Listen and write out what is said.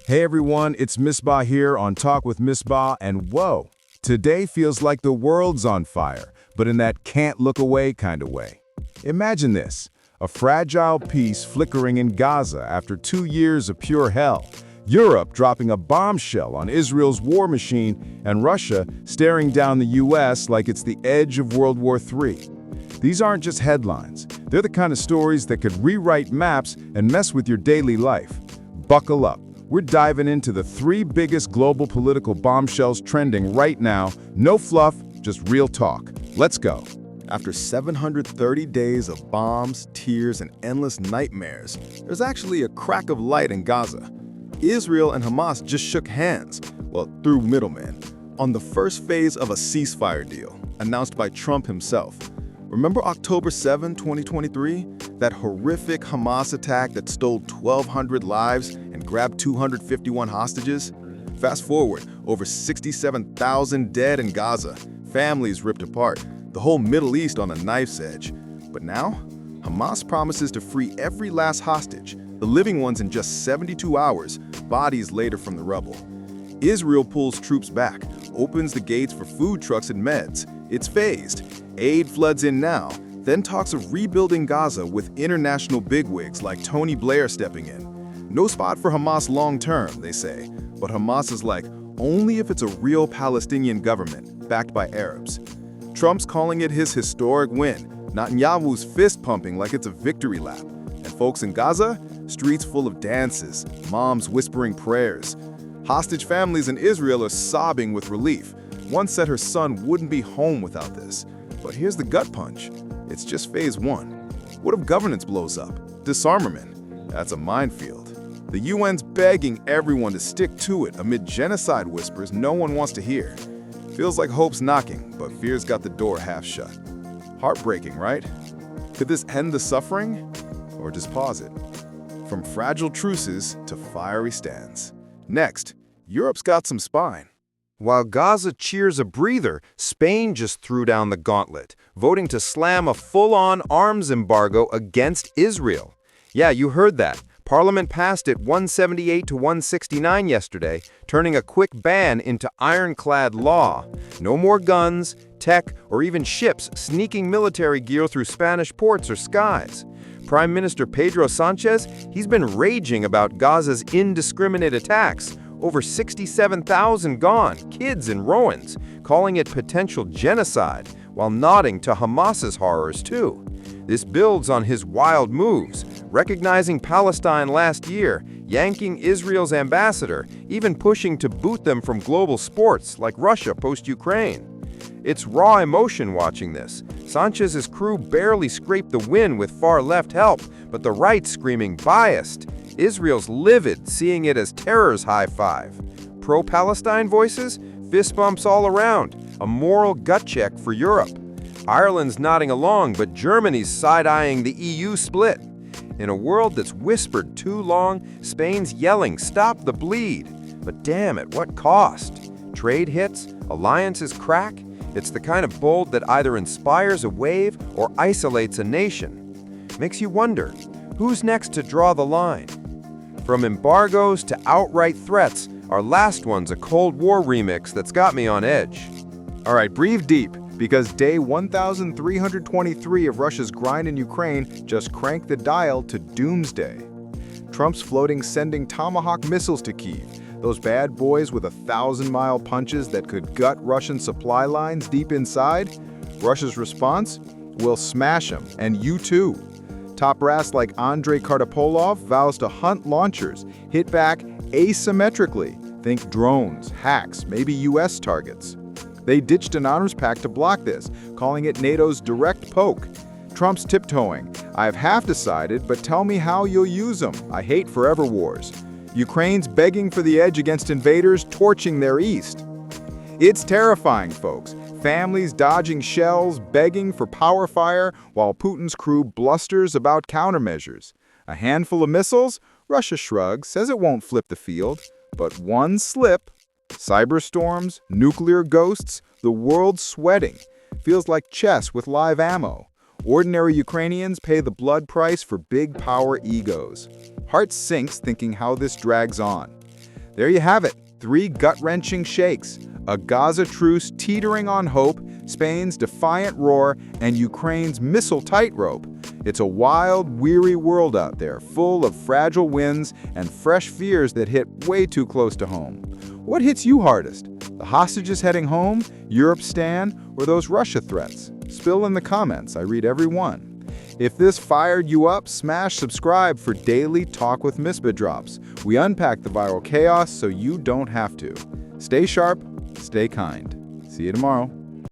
Hey everyone, it's Misbah here on Talk with Misbah, and whoa, today feels like the world's on fire, but in that can't look away kind of way. Imagine this, a fragile peace flickering in Gaza after 2 years of pure hell, Europe dropping a bombshell on Israel's war machine, and Russia staring down the US like it's the edge of World War III. These aren't just headlines, they're the kind of stories that could rewrite maps and mess with your daily life. Buckle up. We're diving into the 3 biggest global political bombshells trending right now. No fluff, just real talk. Let's go. After 730 days of bombs, tears, and endless nightmares, there's actually a crack of light in Gaza. Israel and Hamas just shook hands, well, through middlemen, on the first phase of a ceasefire deal, announced by Trump himself. Remember October 7, 2023? That horrific Hamas attack that stole 1,200 lives and grabbed 251 hostages? Fast forward, over 67,000 dead in Gaza, families ripped apart, the whole Middle East on a knife's edge. But now, Hamas promises to free every last hostage, the living ones in just 72 hours, bodies later from the rubble. Israel pulls troops back, opens the gates for food trucks and meds. It's phased. Aid floods in now, then talks of rebuilding Gaza with international bigwigs like Tony Blair stepping in. No spot for Hamas long-term, they say, but Hamas is like, only if it's a real Palestinian government, backed by Arabs. Trump's calling it his historic win, Netanyahu's fist-pumping like it's a victory lap. And folks in Gaza, streets full of dances, moms whispering prayers. Hostage families in Israel are sobbing with relief. One said her son wouldn't be home without this. But here's the gut punch. It's just phase 1. What if governance blows up? Disarmament? That's a minefield. The UN's begging everyone to stick to it amid genocide whispers no one wants to hear. Feels like hope's knocking, but fear's got the door half shut. Heartbreaking, right? Could this end the suffering? Or just pause it? From fragile truces to fiery stands. Next, Europe's got some spine. While Gaza cheers a breather, Spain just threw down the gauntlet, voting to slam a full-on arms embargo against Israel. Yeah, you heard that. Parliament passed it 178 to 169 yesterday, turning a quick ban into ironclad law. No more guns, tech, or even ships sneaking military gear through Spanish ports or skies. Prime Minister Pedro Sanchez, he's been raging about Gaza's indiscriminate attacks. Over 67,000 gone, kids in ruins, calling it potential genocide, while nodding to Hamas's horrors too. This builds on his wild moves, recognizing Palestine last year, yanking Israel's ambassador, even pushing to boot them from global sports like Russia post-Ukraine. It's raw emotion watching this. Sanchez's crew barely scraped the win with far-left help, but the right screaming biased. Israel's livid, seeing it as terror's high five. Pro-Palestine voices? Fist bumps all around. A moral gut check for Europe. Ireland's nodding along, but Germany's side-eyeing the EU split. In a world that's whispered too long, Spain's yelling, "Stop the bleed!" But damn, at what cost? Trade hits? Alliances crack? It's the kind of bold that either inspires a wave or isolates a nation. Makes you wonder, who's next to draw the line? From embargoes to outright threats, our last one's a Cold War remix that's got me on edge. All right, breathe deep, because day 1,323 of Russia's grind in Ukraine just cranked the dial to doomsday. Trump's floating sending Tomahawk missiles to Kyiv, those bad boys with 1,000-mile punches that could gut Russian supply lines deep inside. Russia's response? We'll smash them, and you too. Top brass like Andrei Kartapolov vows to hunt launchers, hit back asymmetrically. Think drones, hacks, maybe US targets. They ditched an arms pact to block this, calling it NATO's direct poke. Trump's tiptoeing. I've half decided, but tell me how you'll use them. I hate forever wars. Ukraine's begging for the edge against invaders torching their east. It's terrifying, folks. Families dodging shells, begging for power fire, while Putin's crew blusters about countermeasures. A handful of missiles? Russia shrugs, says it won't flip the field. But one slip. Cyberstorms, nuclear ghosts, the world's sweating. Feels like chess with live ammo. Ordinary Ukrainians pay the blood price for big power egos. Heart sinks thinking how this drags on. There you have it, 3 gut-wrenching shakes. A Gaza truce teetering on hope, Spain's defiant roar, and Ukraine's missile tightrope. It's a wild, weary world out there, full of fragile winds and fresh fears that hit way too close to home. What hits you hardest? The hostages heading home, Europe's stand, or those Russia threats? Spill in the comments, I read every one. If this fired you up, smash subscribe for daily Talk with Misbah drops. We unpack the viral chaos so you don't have to. Stay sharp, stay kind. See you tomorrow.